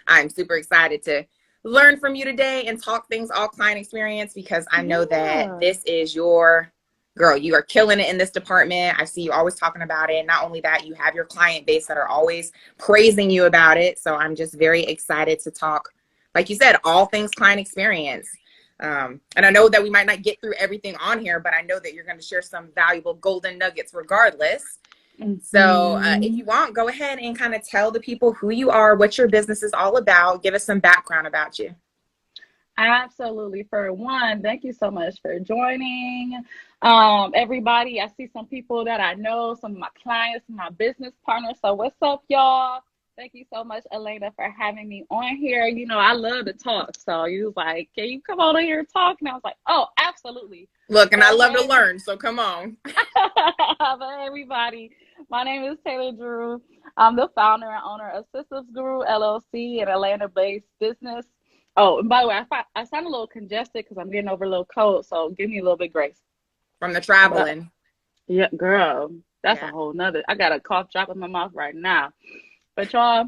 I'm super excited to learn from you today and talk things all client experience, because I know that Yeah. this is your girl. You are killing it in this department. I see you always talking about it. Not only that, you have your client base that are always praising you about it. So I'm just very excited to talk, like you said, all things client experience. And I know that we might not get through everything on here, but I know that you're going to share some valuable golden nuggets regardless. So if Hmm. you want, go ahead and kind of tell the people who you are, what your business is all about. Give us some background about you. Absolutely. For one, thank you so much for joining. Everybody, I see some people that I know, some of my clients, my business partners. So what's up, y'all? Thank you so much, Alaina, for having me on here. You know, I love to talk. So you was like, can you come on here and talk? And I was like, oh, absolutely. Look, and I But love to hey, learn. So come on. but everybody, my name is Taylor Drew. I'm the founder and owner of Systems Guru LLC, an Atlanta-based business. Oh, and by the way, I sound a little congested because I'm getting over a little cold, so give me a little bit grace. From the But traveling. yeah, girl, that's a Yeah. whole nother. I got a cough drop in my mouth right now. But y'all,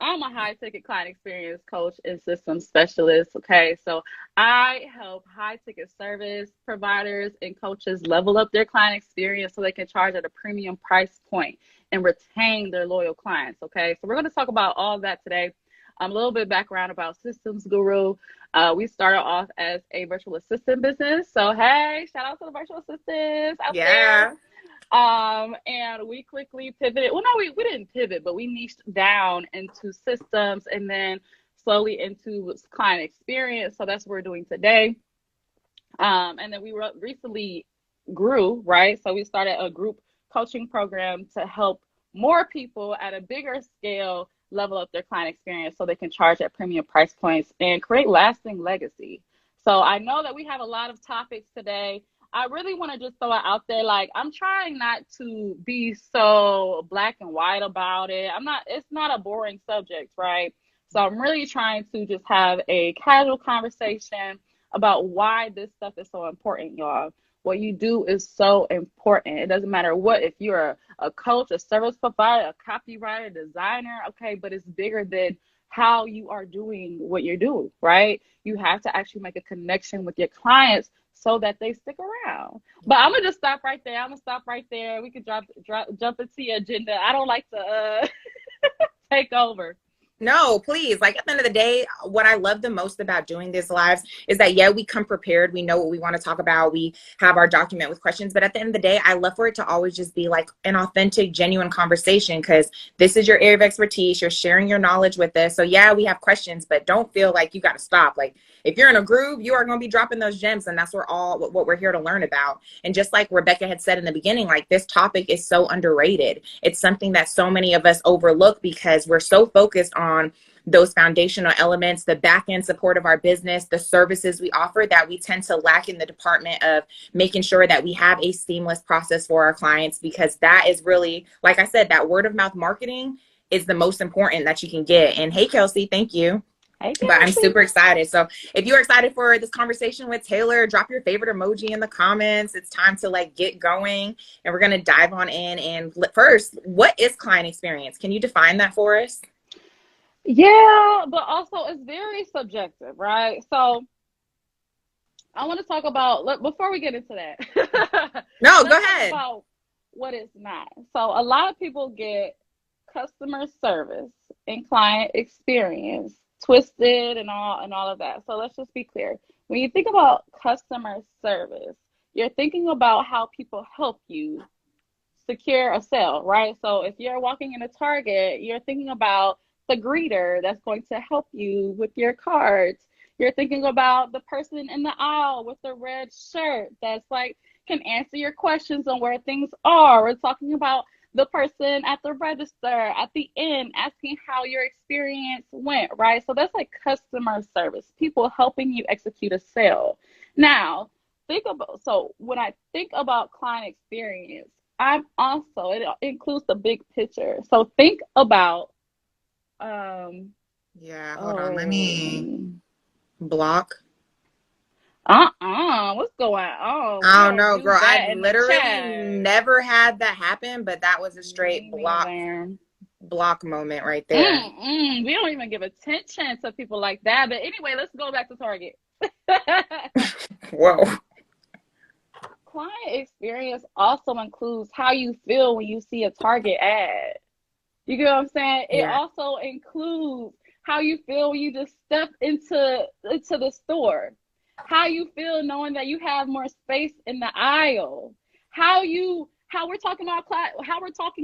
I'm a high ticket client experience coach and systems specialist. Okay. So I help high ticket service providers and coaches level up their client experience so they can charge at a premium price point and retain their loyal clients. Okay. So we're going to talk about all of that today. A little bit background about Systems Guru. We started off as a virtual assistant business. So, hey, shout out to the virtual assistants out there. Yeah. And we quickly pivoted. Well, no, we didn't pivot, but we niched down into systems and then slowly into client experience. So that's what we're doing today. And then we recently grew, right? So we started a group coaching program to help more people at a bigger scale level up their client experience so they can charge at premium price points and create lasting legacy. So I know that we have a lot of topics today. I really want to just throw it out there. Like, I'm trying not to be so black and white about it. It's not a boring subject, right? So I'm really trying to just have a casual conversation about why this stuff is so important, y'all. What you do is so important. It doesn't matter what, if you're a coach, a service provider, a copywriter, designer, okay, but it's bigger than how you are doing what you're doing, right? You have to actually make a connection with your clients so that they stick around. But I'm gonna just stop right there. I'm gonna stop right there. We could jump into your agenda. I don't like to take over. No, please. Like at the end of the day, what I love the most about doing these lives is that, yeah, we come prepared. We know what we want to talk about. We have our document with questions. But at the end of the day, I love for it to always just be like an authentic, genuine conversation, because this is your area of expertise. You're sharing your knowledge with us. So, yeah, we have questions, but don't feel like you got to stop. Like if you're in a groove, you are going to be dropping those gems. And that's what we're here to learn about. And just like Rebecca had said in the beginning, like this topic is so underrated. It's something that so many of us overlook because we're so focused on those foundational elements, the back end support of our business, the services we offer, that we tend to lack in the department of making sure that we have a seamless process for our clients, because that is really, like I said, that word of mouth marketing is the most important that you can get. And hey, Kelsey, thank you. Hey, But I'm Kelsey. super excited. So if you're excited for this conversation with Taylor, drop your favorite emoji in the comments. It's time to like get going, and we're going to dive on in. And first, what is client experience? Can you define that for us? Yeah, but also it's very subjective, right? So I want to talk about, before we get into that, No, go let's talk ahead. about what it's not. So a lot of people get customer service and client experience twisted and all of that. So let's just be clear. When you think about customer service, you're thinking about how people help you secure a sale, right? So if you're walking in a Target, you're thinking about the greeter that's going to help you with your cards. You're thinking about the person in the aisle with the red shirt that's like can answer your questions on where things are. We're talking about the person at the register, at the end, asking how your experience went, right? So that's like customer service, people helping you execute a sale. Now, so when I think about client experience, I'm also, it includes the big picture. So think about, um, Yeah, hold on. Let me oh, block. what's going on? We I don't don't know, do girl. I've that in the literally chat. never had that happen, but that was a Me straight block. neither. block moment right there. We don't even give attention to people like that. But anyway, let's go back to Target. Whoa. Client experience also includes how you feel when you see a Target ad. You get what I'm saying? It Yeah. also includes how you feel when you just step into the store. How you feel knowing that you have more space in the aisle. How we're talking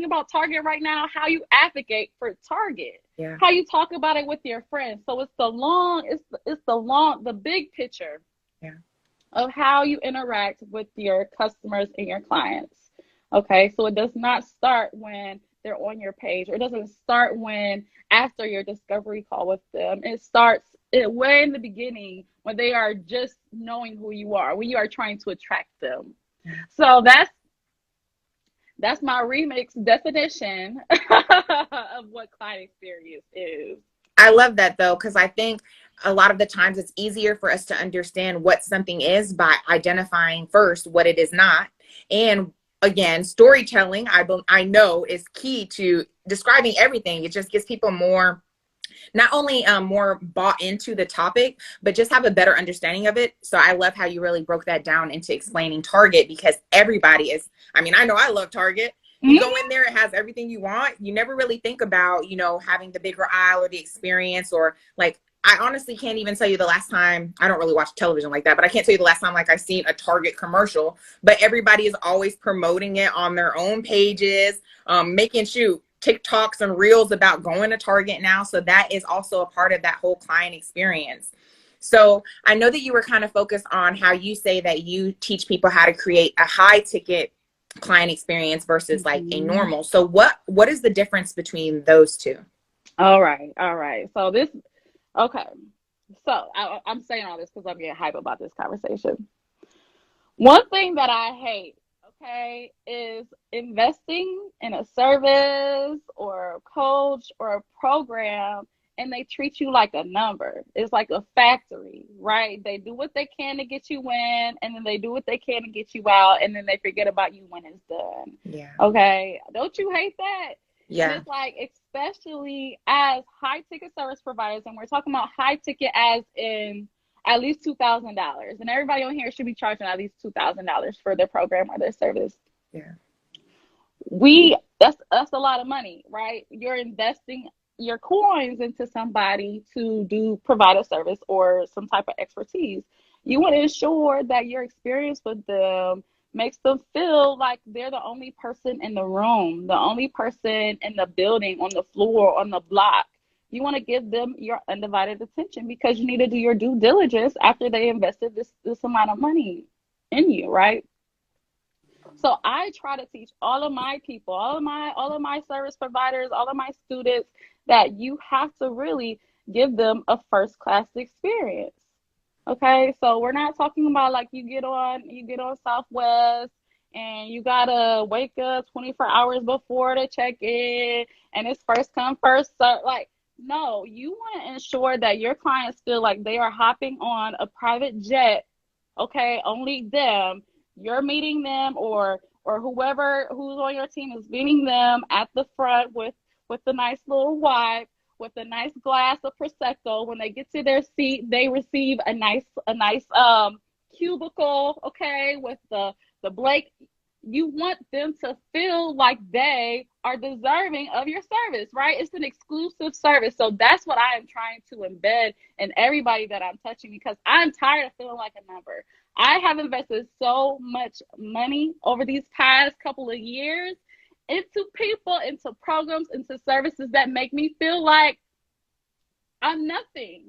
about Target right now, how you advocate for Target. Yeah. How you talk about it with your friends. So it's the big picture Yeah. of how you interact with your customers and your clients. Okay, so it does not start when they're on your page, or it doesn't start when after your discovery call with them. It starts way in the beginning when they are just knowing who you are, when you are trying to attract them. Yeah. So that's my remix definition of what client experience is. I love that though, because I think a lot of the times it's easier for us to understand what something is by identifying first what it is not. And again, storytelling, I know, is key to describing everything. It just gives people more, not only more bought into the topic, but just have a better understanding of it. So I love how you really broke that down into explaining Target, because everybody is, I mean, I know I love Target. You go in there, it has everything you want. You never really think about, having the bigger aisle or the experience, or like, I honestly can't even tell you the last time. I don't really watch television like that, but I can't tell you the last time like I've seen a Target commercial. But everybody is always promoting it on their own pages, making TikToks and reels about going to Target now. So that is also a part of that whole client experience. So I know that you were kind of focused on how you say that you teach people how to create a high ticket client experience versus like a normal. So what is the difference between those two? All right. Okay. So I'm saying all this because I'm getting hype about this conversation. One thing that I hate, okay, is investing in a service or a coach or a program and they treat you like a number. It's like a factory, right? They do what they can to get you in, and then they do what they can to get you out, and then they forget about you when it's done. Yeah. Okay. Don't you hate that? And Yeah. it's like, especially as high ticket service providers, and we're talking about high ticket as in at least $2,000. And everybody on here should be charging at least $2,000 for their program or their service. Yeah. That's a lot of money, right? You're investing your coins into somebody to provide a service or some type of expertise. You want to ensure that your experience with them makes them feel like they're the only person in the room, the only person in the building, on the floor, on the block. You want to give them your undivided attention because you need to do your due diligence after they invested this amount of money in you, right? So I try to teach all of my people, all of my service providers, all of my students, that you have to really give them a first class experience. Okay, so we're not talking about like you get on Southwest and you gotta wake up 24 hours before to check in and it's first come first serve. Like, no, you want to ensure that your clients feel like they are hopping on a private jet. Okay, only them. You're meeting them, or whoever who's on your team is meeting them at the front with a nice little wipe, with a nice glass of prosecco. When they get to their seat, they receive a nice cubicle, okay, with the blank. You want them to feel like they are deserving of your service, right? It's an exclusive service. So that's what I am trying to embed in everybody that I'm touching, because I'm tired of feeling like a number. I have invested so much money over these past couple of years into people, into programs, into services that make me feel like I'm nothing.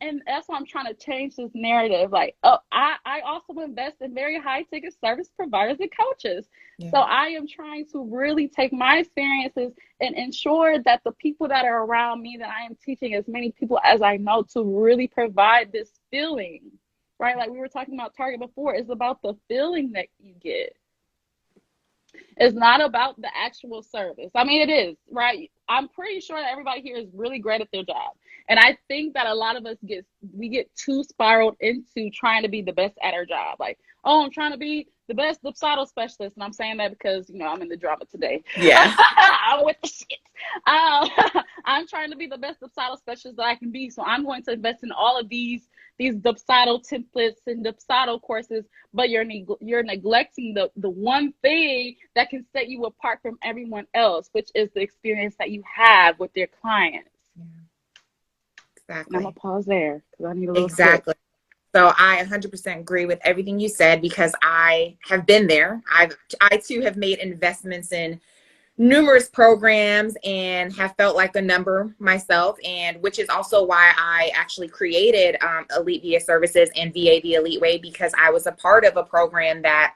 And that's why I'm trying to change this narrative. Like, oh, I also invest in very high ticket service providers and coaches. Yeah. So I am trying to really take my experiences and ensure that the people that are around me, that I am teaching as many people as I know, to really provide this feeling, right? Like we were talking about Target before, it's about the feeling that you get. It's not about the actual service. I mean, it is, right? I'm pretty sure that everybody here is really great at their job. And I think that a lot of us get too spiraled into trying to be the best at our job. Like, oh, I'm trying to be the best dipsado specialist. And I'm saying that because, I'm in the drama today. Yeah. I'm with the shit. I'm trying to be the best dipsado specialist that I can be. So I'm going to invest in all of these dipsado templates and dipsado courses, but you're neglecting the one thing that can set you apart from everyone else, which is the experience that you have with your clients. Yeah. And I'm Exactly. gonna pause there because I need a little sip. Exactly. So I 100% agree with everything you said because I have been there. I too have made investments in numerous programs and have felt like a number myself, and which is also why I actually created Elite VA Services and VA the Elite Way, because I was a part of a program that,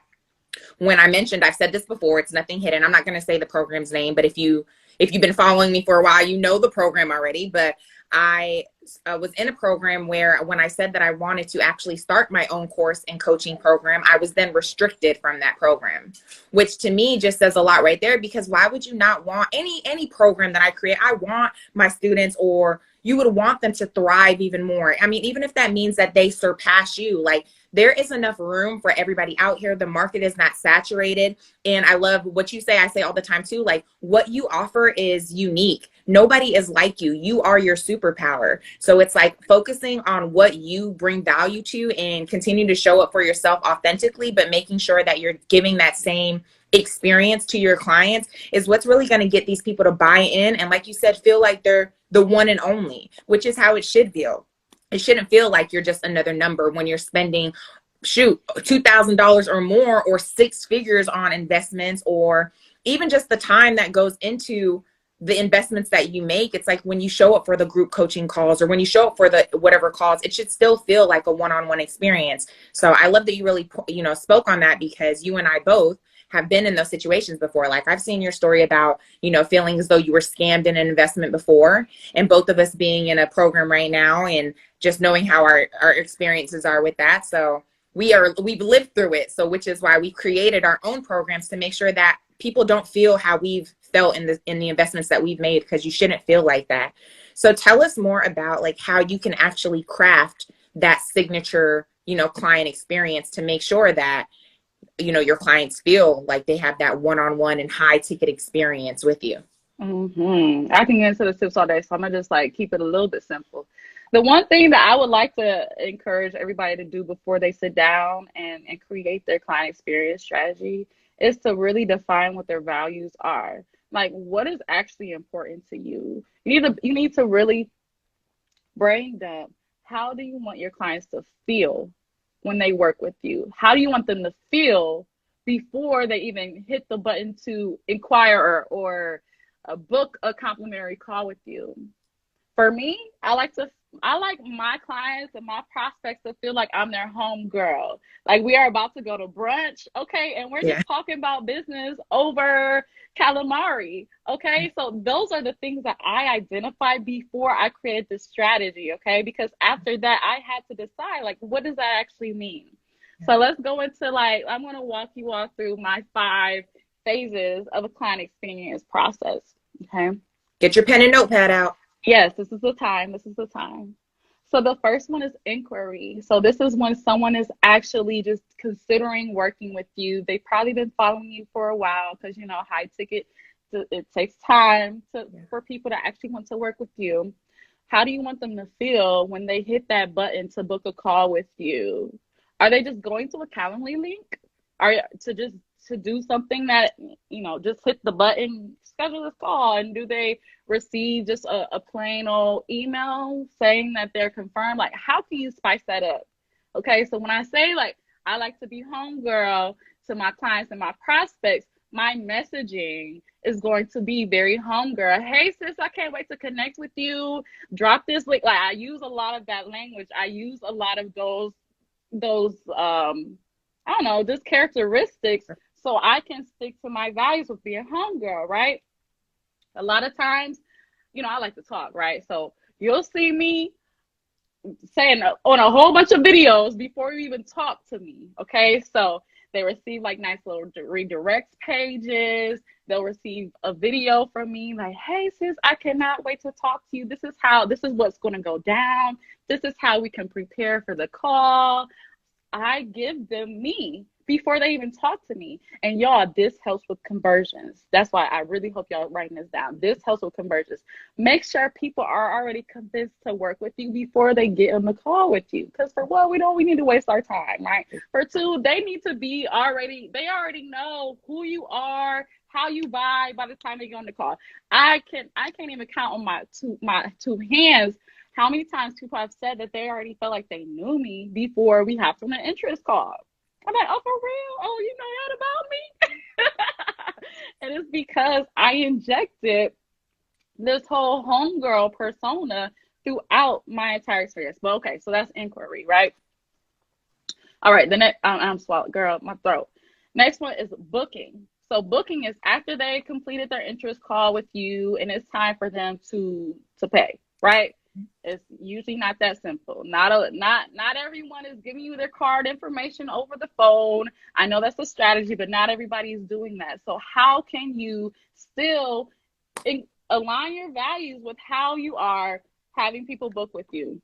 when I mentioned, I've said this before, it's nothing hidden. I'm not going to say the program's name, but if you've been following me for a while, you know the program already. But I was in a program where, when I said that I wanted to actually start my own course and coaching program, I was then restricted from that program, which to me just says a lot right there. Because why would you not want any program that I create? I want my students, or you would want them to thrive even more. I mean, even if that means that they surpass you, like, there is enough room for everybody out here. The market is not saturated. And I love what you say. I say all the time too, like, what you offer is unique. Nobody is like you. You are your superpower. So it's like focusing on what you bring value to and continue to show up for yourself authentically, but making sure that you're giving that same experience to your clients is what's really going to get these people to buy in. And like you said, feel like they're the one and only, which is how it should feel. It shouldn't feel like you're just another number when you're spending, shoot, $2,000 or more, or six figures on investments, or even just the time that goes into the investments that you make. It's like when you show up for the group coaching calls, or when you show up for the whatever calls, it should still feel like a one-on-one experience. So I love that you really, spoke on that, because you and I both have been in those situations before. Like, I've seen your story about, feeling as though you were scammed in an investment before, and both of us being in a program right now, and just knowing how our experiences are with that. So we've lived through it. So, which is why we created our own programs, to make sure that people don't feel how we've felt in the investments that we've made, because you shouldn't feel like that. So tell us more about, like, how you can actually craft that signature, client experience, to make sure that, your clients feel like they have that one-on-one and high ticket experience with you. I can get into the tips all day, so I'm gonna just like keep it a little bit simple. The one thing that I would like to encourage everybody to do before they sit down and create their client experience strategy is to really define what their values are. Like, what is actually important to you? You need to really brain dump. How do you want your clients to feel when they work with you? How do you want them to feel before they even hit the button to inquire or book a complimentary call with you? For me, I like my clients and my prospects to feel like I'm their home girl. Like, we are about to go to brunch, okay, and we're Yeah. just talking about business over calamari, okay? So those are the things that I identified before I created this strategy, okay? Because after that, I had to decide, like, what does that actually mean? So let's go into, like, I'm going to walk you all through my 5 phases of a client experience process, okay? Get your pen and notepad out. Yes, this is the time. This is the time. So the first one is inquiry. So this is when someone is actually just considering working with you. They've probably been following you for a while because, high ticket, it takes time for people to actually want to work with you. How do you want them to feel when they hit that button to book a call with you? Are they just going to a Calendly link? Are to do something that, just hit the button, schedule this call, and do they receive just a plain old email saying that they're confirmed? Like, how can you spice that up? Okay, so when I say, like, I like to be homegirl to my clients and my prospects, my messaging is going to be very homegirl. Hey sis, I can't wait to connect with you. Drop this link. Like, I use a lot of that language. I use a lot of those I don't know, just characteristics, so I can stick to my values with being homegirl, right? A lot of times, I like to talk, right? So you'll see me saying on a whole bunch of videos before you even talk to me, okay? So They receive like nice little redirects pages. They'll receive a video from me like, hey sis, I cannot wait to talk to you. This is what's going to go down. This is how we can prepare for the call. I give them me before they even talk to me. And y'all, this helps with conversions. That's why I really hope y'all writing this down. This helps with conversions. Make sure people are already convinced to work with you before they get on the call with you. Because for one, we need to waste our time, right? For two, they need to they already know who you are, how you buy by the time they get on the call. I can't even count on my two hands how many times people have said that they already felt like they knew me before we hopped on an interest call. I'm like, oh, for real? Oh, you know that about me? And it's because I injected this whole homegirl persona throughout my entire experience. But okay, so that's inquiry, right? All right, the next, I'm swallowed, girl, my throat. Next one is booking. So booking is after they completed their interest call with you and it's time for them to pay, right? It's usually not that simple. Not everyone is giving you their card information over the phone. I know that's a strategy, but not everybody is doing that. So how can you still align your values with how you are having people book with you?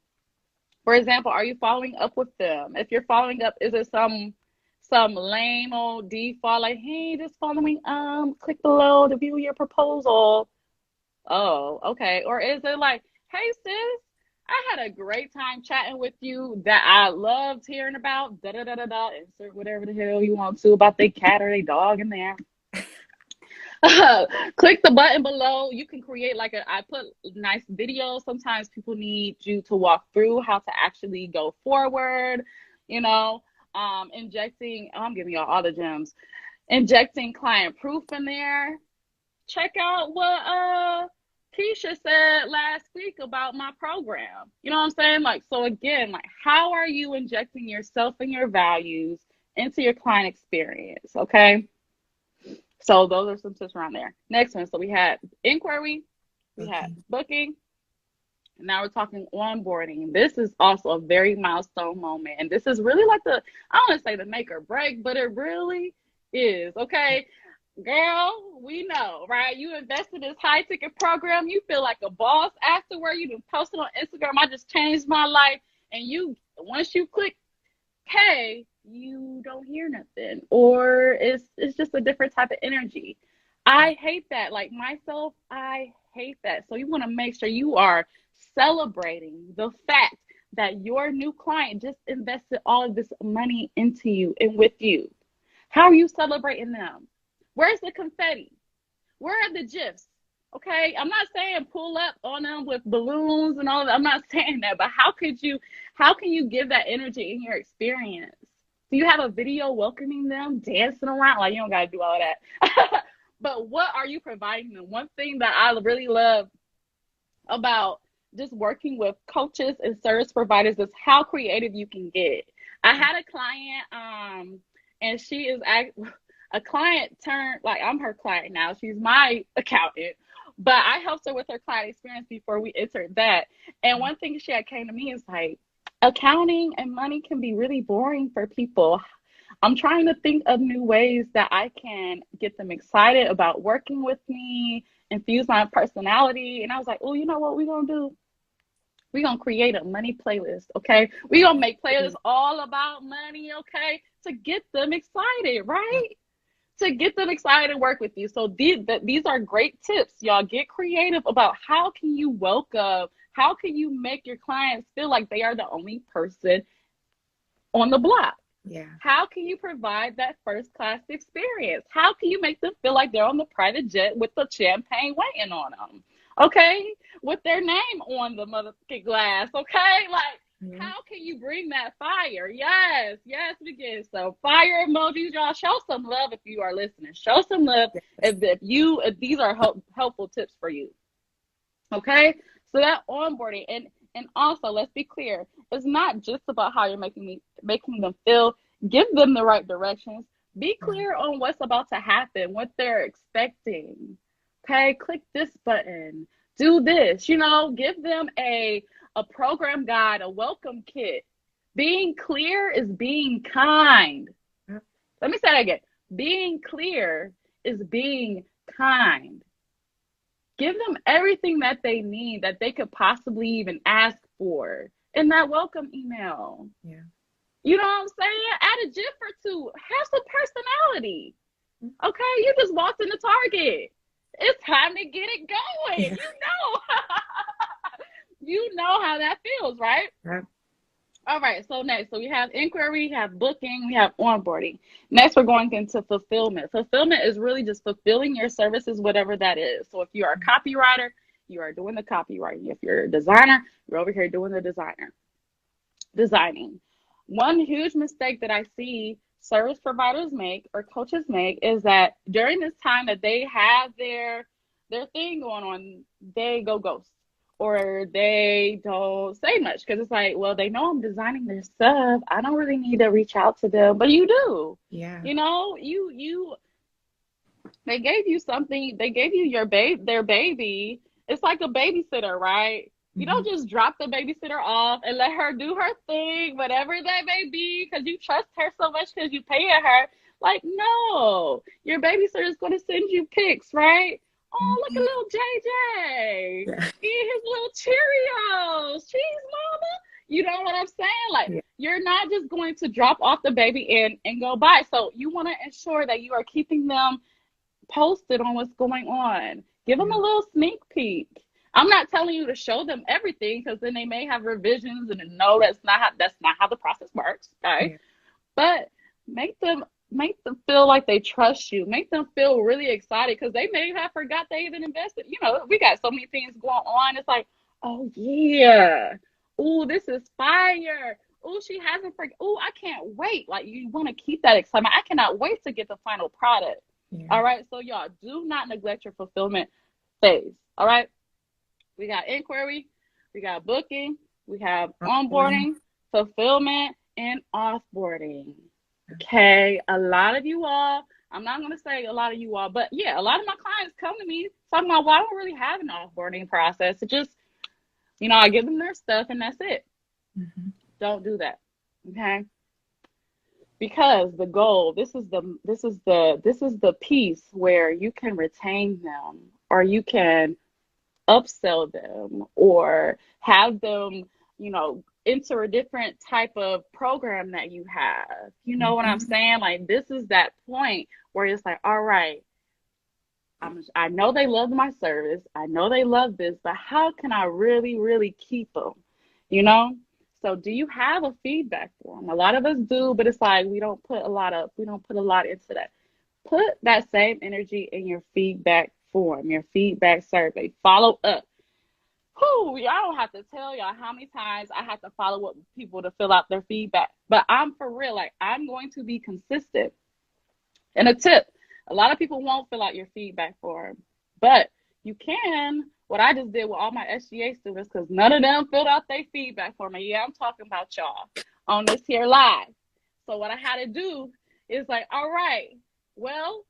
For example, are you following up with them? If you're following up, is it some lame old default like, hey, just following, click below to view your proposal? Oh, okay. Or is it like, hey sis, I had a great time chatting with you that I loved hearing about, da da da da da, insert whatever the hell you want to about their cat or their dog in there. Click the button below. You can create I put nice videos. Sometimes people need you to walk through how to actually go forward, injecting, I'm giving y'all all the gems, injecting client proof in there. Check out what Keisha said last week about my program. You know what I'm saying? So again, how are you injecting yourself and your values into your client experience? Okay. So those are some tips around there. Next one. So we had inquiry, we had booking, and now we're talking onboarding. This is also a very milestone moment. And this is really I don't want to say the make or break, but it really is. Okay. Girl, we know, right? You invest in this high ticket program. You feel like a boss afterward. You posted on Instagram, I just changed my life. And once you click pay, you don't hear nothing. Or it's just a different type of energy. I hate that. Like myself, I hate that. So you want to make sure you are celebrating the fact that your new client just invested all of this money into you and with you. How are you celebrating them? Where's the confetti? Where are the GIFs? Okay, I'm not saying pull up on them with balloons and all that. I'm not saying that, but how can you give that energy in your experience? Do you have a video welcoming them, dancing around? Like, you don't gotta do all that. But what are you providing them? One thing that I really love about just working with coaches and service providers is how creative you can get. I had a client, and she is a client turned, I'm her client now. She's my accountant, but I helped her with her client experience before we entered that. And one thing she had came to me is like, accounting and money can be really boring for people. I'm trying to think of new ways that I can get them excited about working with me, infuse my personality. And I was like, oh, you know what we're going to do? We're going to create a money playlist, okay? We're going to make playlists all about money, okay? To get them excited, right? To get them excited and work with you. So these are great tips, y'all. Get creative about how can you welcome, how can you make your clients feel like they are the only person on the block? Yeah. How can you provide that first class experience? How can you make them feel like they're on the private jet with the champagne waiting on them? Okay? With their name on the motherfucking glass, okay? How can you bring that fire? Yes, begin. So fire emojis, y'all. Show some love if you are listening. Show some love if these are helpful tips for you. Okay? So that onboarding, and also let's be clear, it's not just about how you're making them feel. Give them the right directions. Be clear on what's about to happen, what they're expecting. Okay, click this button, do this. Give them a program guide, a welcome kit. Being clear is being kind. Let me say that again. Being clear is being kind. Give them everything that they need, that they could possibly even ask for in that welcome email. Yeah. You know what I'm saying? Add a GIF or two. Have some personality. Okay, you just walked into Target. It's time to get it going. Yeah. You know. You know how that feels, right? Yeah. All right, so next, so we have inquiry, we have booking, we have onboarding. Next, we're going into fulfillment. Fulfillment is really just fulfilling your services, whatever that is. So if you are a copywriter, you are doing the copywriting. If you're a designer, you're over here doing the designing. One huge mistake that I see service providers make or coaches make is that during this time that they have their thing going on, they go ghost. Or they don't say much because it's like, well, they know I'm designing their stuff. I don't really need to reach out to them, but you do. Yeah. You know, they gave you something. They gave you their baby. It's like a babysitter, right? You don't just drop the babysitter off and let her do her thing, whatever that may be, because you trust her so much because you pay her. Like, no, your babysitter is going to send you pics, right? Oh, look at little JJ. Yeah. Eat his little Cheerios. Cheese, mama. You know what I'm saying? Like, Yeah. you're not just going to drop off the baby and go by. So you want to ensure that you are keeping them posted on what's going on. Give them a little sneak peek. I'm not telling you to show them everything because then they may have revisions and no, that's not how the process works. Okay. Yeah. But make them feel like they trust you. Make them feel really excited because they may have forgot they even invested. You know, we got so many things going on. It's like, oh yeah. Oh, this is fire. Oh, she hasn't forgot. Oh, I can't wait. Like, you want to keep that excitement. I cannot wait to get the final product. Yeah. All right. So y'all, do not neglect your fulfillment phase. All right. We got inquiry, we got booking, we have onboarding, fulfillment, and offboarding. Okay, a lot of you all, I'm not going to say a lot of you all, but yeah, a lot of my clients come to me talking about, well, I don't really have an offboarding process. It just, you know, I give them their stuff and that's it. Don't do that. Okay. Because the goal, this is the piece where you can retain them or you can upsell them or have them, you know, enter a different type of program that you have. You know what I'm saying? Like, this is that point where it's like, all right, I know they love my service. I know they love this, but how can I really, really keep them? You know? So do you have a feedback form? A lot of us do, but it's like we don't put a lot into that. Put that same energy in your feedback form, your feedback survey. Follow up. Y'all don't have to tell y'all how many times I have to follow up with people to fill out their feedback. But I'm for real, like, I'm going to be consistent. And a tip, a lot of people won't fill out your feedback form, but you can. What I just did with all my SGA students, because none of them filled out their feedback for me. Yeah, I'm talking about y'all on this here live. So what I had to do is like, all right, well,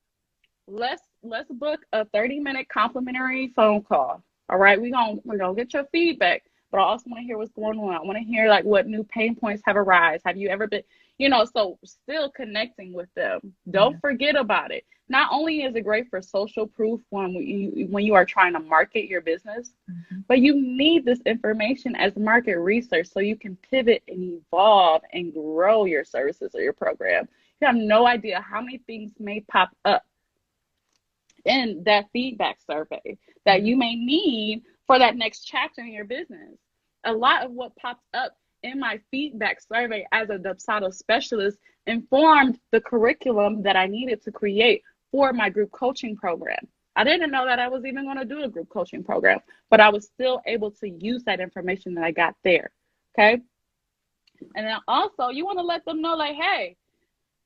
let's book a 30-minute complimentary phone call. All right, we're gonna get your feedback, but I also want to hear what's going on. I want to hear like what new pain points have arisen. Have you ever been, you know, so still connecting with them. Don't forget about it. Not only is it great for social proof when you are trying to market your business, but you need this information as market research so you can pivot and evolve and grow your services or your program. You have no idea how many things may pop up in that feedback survey that you may need for that next chapter in your business. A lot of what pops up in my feedback survey as a Dubsado specialist informed the curriculum that I needed to create for my group coaching program. I didn't know that I was even going to do a group coaching program, but I was still able to use that information that I got there. Okay. And then also you want to let them know, like, hey,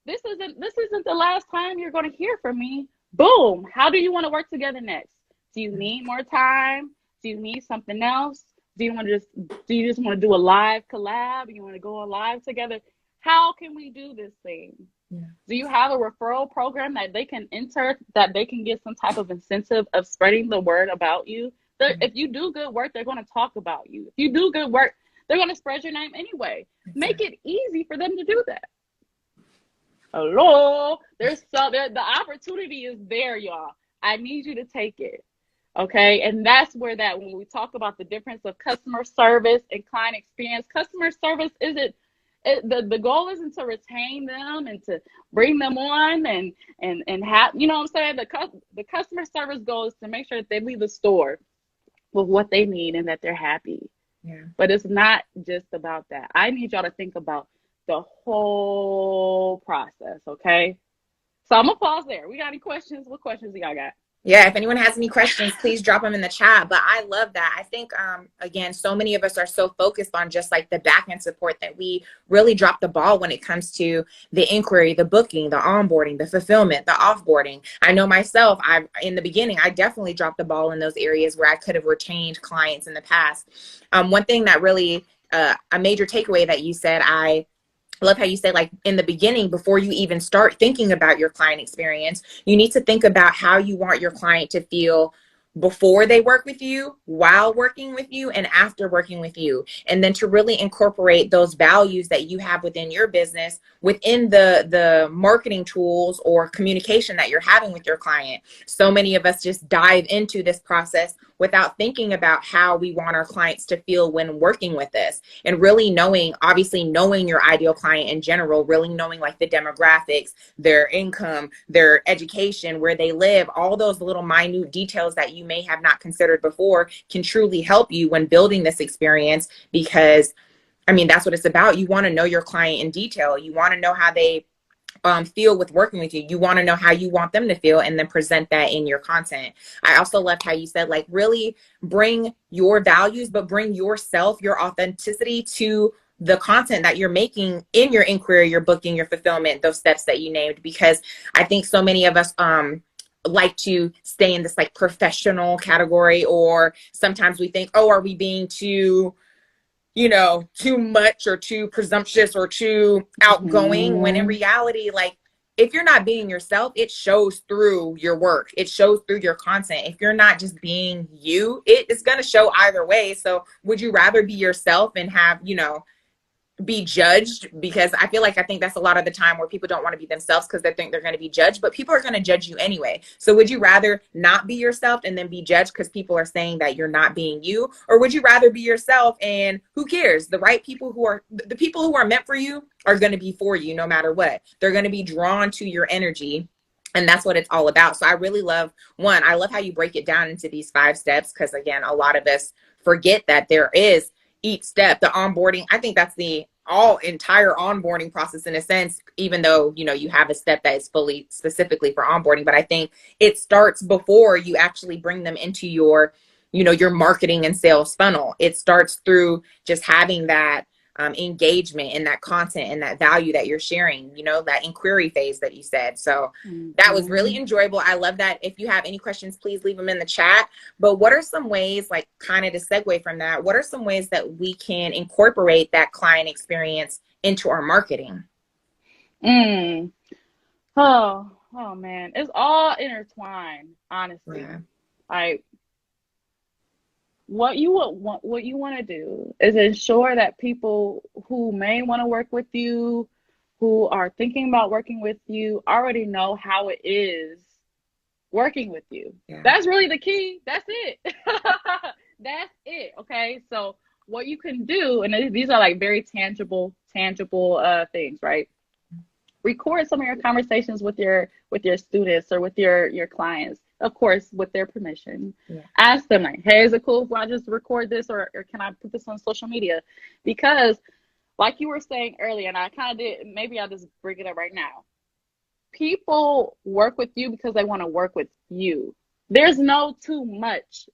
this isn't the last time you're going to hear from me. Boom. How do you want to work together next? Do you need more time? Do you need something else? Do you just want to do a live collab? You want to go on live together? How can we do this thing? Yeah. Do you have a referral program that they can enter, that they can get some type of incentive of spreading the word about you? If you do good work, they're going to talk about you. If you do good work, they're going to spread your name anyway. Exactly. Make it easy for them to do that. Hello, the opportunity is there, y'all. I need you to take it. Okay. And that's where that, when we talk about the difference of customer service and client experience, customer service isn't the goal isn't to retain them and to bring them on and have, you know what I'm saying? The customer service goal is to make sure that they leave the store with what they need and that they're happy. Yeah. But it's not just about that. I need y'all to think about the whole process. Okay. So I'm gonna pause there. We got any questions? What questions do y'all got? Yeah, if anyone has any questions, please drop them in the chat. But I love that. I think, again, so many of us are so focused on just like the back end support that we really drop the ball when it comes to the inquiry, the booking, the onboarding, the fulfillment, the offboarding. I know myself, in the beginning, I definitely dropped the ball in those areas where I could have retained clients in the past. One thing that really, a major takeaway that you said, I love how you say, like, in the beginning, before you even start thinking about your client experience, you need to think about how you want your client to feel before they work with you, while working with you, and after working with you. And then to really incorporate those values that you have within your business, within the marketing tools or communication that you're having with your client. So many of us just dive into this process without thinking about how we want our clients to feel when working with us, and really knowing, obviously knowing your ideal client in general, really knowing like the demographics, their income, their education, where they live, all those little minute details that you may have not considered before can truly help you when building this experience. Because I mean, that's what it's about. You want to know your client in detail. You want to know how they feel with working with you. You want to know how you want them to feel, and then present that in your content. I also loved how you said, like, really bring your values, but bring yourself, your authenticity to the content that you're making in your inquiry, your booking, your fulfillment, those steps that you named. Because I think so many of us like to stay in this like professional category, or sometimes we think, oh, are we being too, too much or too presumptuous or too outgoing, when in Mm-hmm. reality, like, if you're not being yourself, it shows through your work. It shows through your content. If you're not just being you, it is going to show either way. So would you rather be yourself and have, be judged? Because I think that's a lot of the time where people don't want to be themselves because they think they're going to be judged, but people are going to judge you anyway. So would you rather not be yourself and then be judged because people are saying that you're not being you? Or would you rather be yourself, and who cares? The people who are meant for you are going to be for you no matter what. They're going to be drawn to your energy. And that's what it's all about. So I really I love how you break it down into these 5 steps, because again, a lot of us forget that there is each step. The onboarding, I think that's the all entire onboarding process in a sense, even though you have a step that is fully specifically for onboarding. But I think it starts before you actually bring them into your marketing and sales funnel. It starts through just having that engagement and that content and that value that you're sharing, that inquiry phase that you said. So that was really Mm-hmm. enjoyable. I love that. If you have any questions, please leave them in the chat. But what are some ways, like, kind of to segue from that, what are some ways that we can incorporate that client experience into our marketing? Mm. Oh man, it's all intertwined, honestly. Yeah. Like, what you want to do is ensure that people who may want to work with you, who are thinking about working with you, already know how it is working with you. Yeah. That's really the key. That's it. That's it. Okay. So what you can do, and these are like very tangible things, right? Record some of your conversations with your students or with your clients, of course with their permission. Yeah. Ask them, like, hey, is it cool if I just record this, or can I put this on social media? Because like you were saying earlier, and I kind of did, maybe I'll just bring it up right now, people work with you because they want to work with you. There's no too much.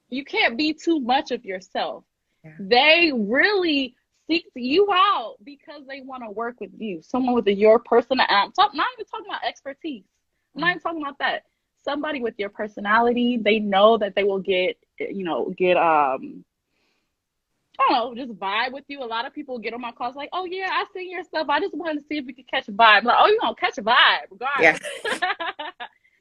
You can't be too much of yourself. Yeah. They really seek you out because they want to work with you. Someone with your personality. Not even talking about expertise. I'm not even talking about that. Somebody with your personality. They know that they will get I don't know, just vibe with you. A lot of people get on my calls like, oh yeah, I seen your stuff. I just wanted to see if we could catch a vibe. Like, oh, you're gonna catch a vibe Yeah. regardless.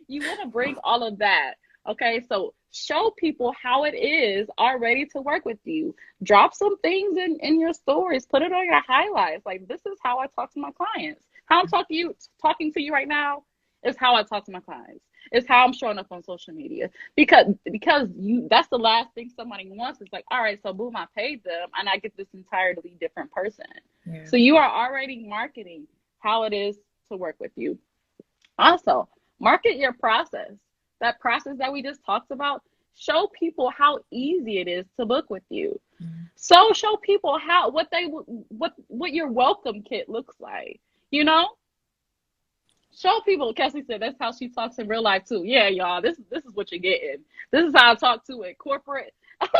You want to bring all of that. Okay, so show people how it is already to work with you. Drop some things in your stories, put it on your highlights. Like, this is how I talk to my clients. How I'm talking to you right now is how I talk to my clients. It's how I'm showing up on social media. Because you that's the last thing somebody wants. It's like, all right, so boom, I paid them and I get this entirely different person. Yeah. So you are already marketing how it is to work with you. Also, market your process. That process that we just talked about, show people how easy it is to book with you. So show people how what your welcome kit looks like. You know, show people. Cassie said that's how she talks in real life too. Yeah, y'all, this is what you're getting. This is how I talk to it. Corporate.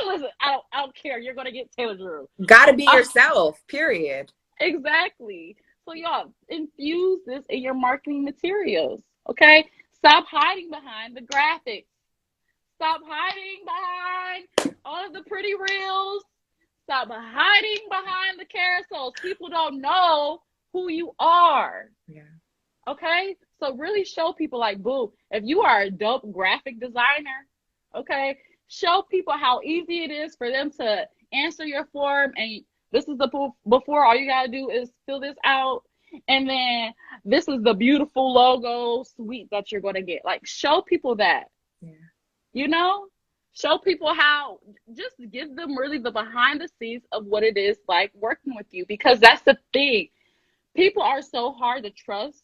Listen, I don't care. You're gonna get Taylor Drew. Gotta be yourself, period. Exactly. So y'all infuse this in your marketing materials. Okay. Stop hiding behind the graphics. Stop hiding behind all of the pretty reels. Stop hiding behind the carousels. People don't know who you are. Yeah. Okay? So really show people, like, boo, if you are a dope graphic designer, okay, show people how easy it is for them to answer your form. And this is the before, all you got to do is fill this out. And then this is the beautiful logo suite that you're going to get. Like, show people that. Yeah. You know, show people how, just give them really the behind the scenes of what it is like working with you, because that's the thing. People are so hard to trust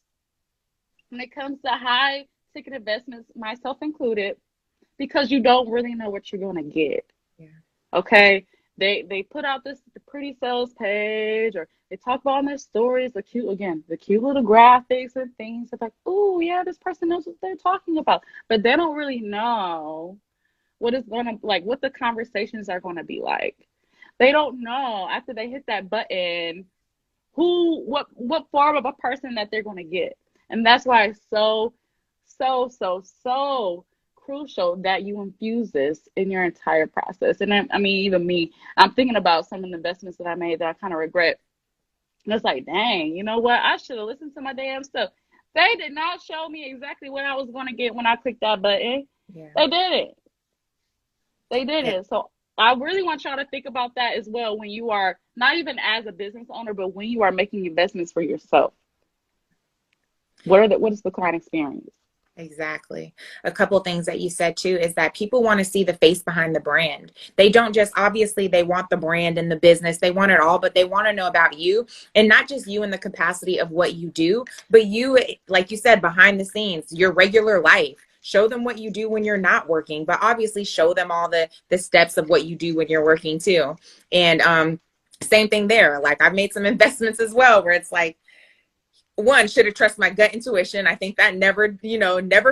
when it comes to high ticket investments, myself included, because you don't really know what you're going to get. Yeah. Okay. They put out the pretty sales page, or they talk about in their stories, the cute little graphics and things. It's like, oh yeah, this person knows what they're talking about, but they don't really know what it's gonna like, what the conversations are gonna be like. They don't know after they hit that button what form of a person that they're gonna get, and that's why it's so crucial that you infuse this in your entire process. And I mean, even me, I'm thinking about some of the investments that I made that I kind of regret. And it's like, dang, you know what? I should have listened to my damn stuff. They did not show me exactly what I was going to get when I clicked that button. Yeah. They didn't. They Yeah. didn't. So I really want y'all to think about that as well when you are, not even as a business owner, but when you are making investments for yourself. What is the client experience? Exactly. A couple of things that you said too is that people want to see the face behind the brand. They don't just, obviously they want the brand and the business, they want it all, but they want to know about you, and not just you in the capacity of what you do, but you, like you said, behind the scenes, your regular life. Show them what you do when you're not working, but obviously show them all the steps of what you do when you're working too. And same thing there. Like, I've made some investments as well where it's like, one, should have trusted my gut intuition. I think that never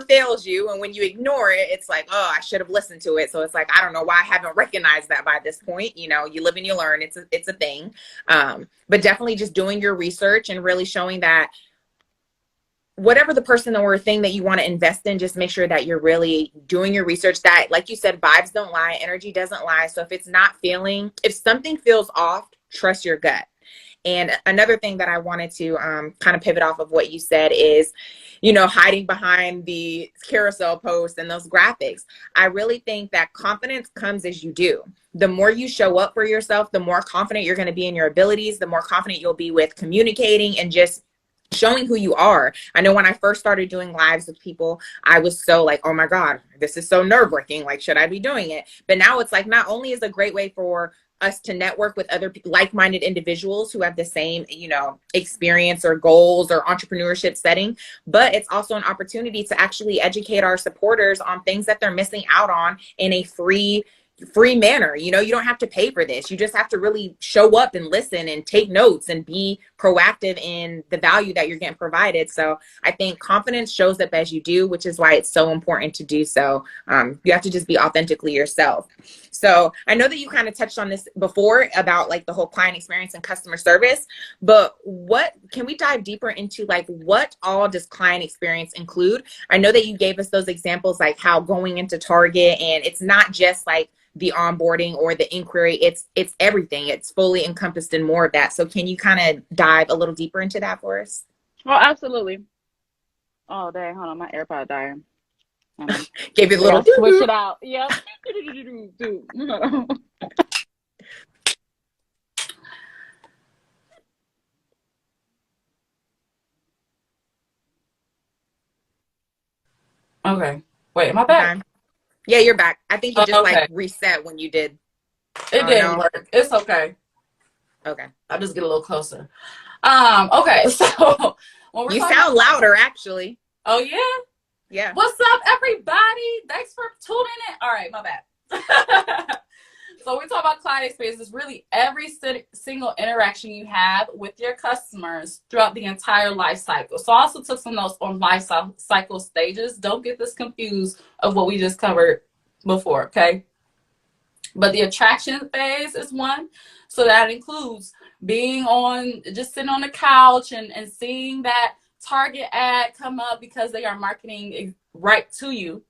fails you. And when you ignore it, it's like, oh, I should have listened to it. So it's like, I don't know why I haven't recognized that by this point. You live and you learn. It's a thing. But definitely just doing your research and really showing that whatever the person or thing that you want to invest in, just make sure that you're really doing your research. That, like you said, vibes don't lie, energy doesn't lie. So if something feels off, trust your gut. And another thing that I wanted to kind of pivot off of what you said is, hiding behind the carousel posts and those graphics. I really think that confidence comes as you do. The more you show up for yourself, the more confident you're going to be in your abilities, the more confident you'll be with communicating and just showing who you are. I know when I first started doing lives with people, I was so like, oh my God, this is so nerve-wracking. Like, should I be doing it? But now it's like, not only is a great way for us to network with other like-minded individuals who have the same, experience or goals or entrepreneurship setting, but it's also an opportunity to actually educate our supporters on things that they're missing out on in a free manner. You don't have to pay for this. You just have to really show up and listen and take notes and be proactive in the value that you're getting provided. So I think confidence shows up as you do, which is why it's so important to do so. You have to just be authentically yourself. So I know that you kind of touched on this before about like the whole client experience and customer service, but what can we dive deeper into, like, what all does client experience include? I know that you gave us those examples, like how going into Target, and it's not just like the onboarding or the inquiry, it's everything. It's fully encompassed in more of that. So can you kind of dive a little deeper into that for us? Oh, absolutely. Oh, dang, hold on, my AirPod dying. Gave you the We little gotta switch doo-doo. it out. Yep. Okay. Wait, am I back? Okay. Yeah, you're back. I think it just like Okay. reset when you did. It Oh didn't no. work. It's okay. Okay. I'll just get a little closer. Okay, so when we're You talking about sound louder, actually. oh yeah? Yeah. What's up, everybody? Thanks for tuning in. All right, my bad. So we talk about client experience. It's really every single interaction you have with your customers throughout the entire life cycle. So I also took some notes on life cycle stages. Don't get this confused of what we just covered before, okay? But the attraction phase is one. So that includes being on, just sitting on the couch and seeing that Target ad come up because they are marketing right to you.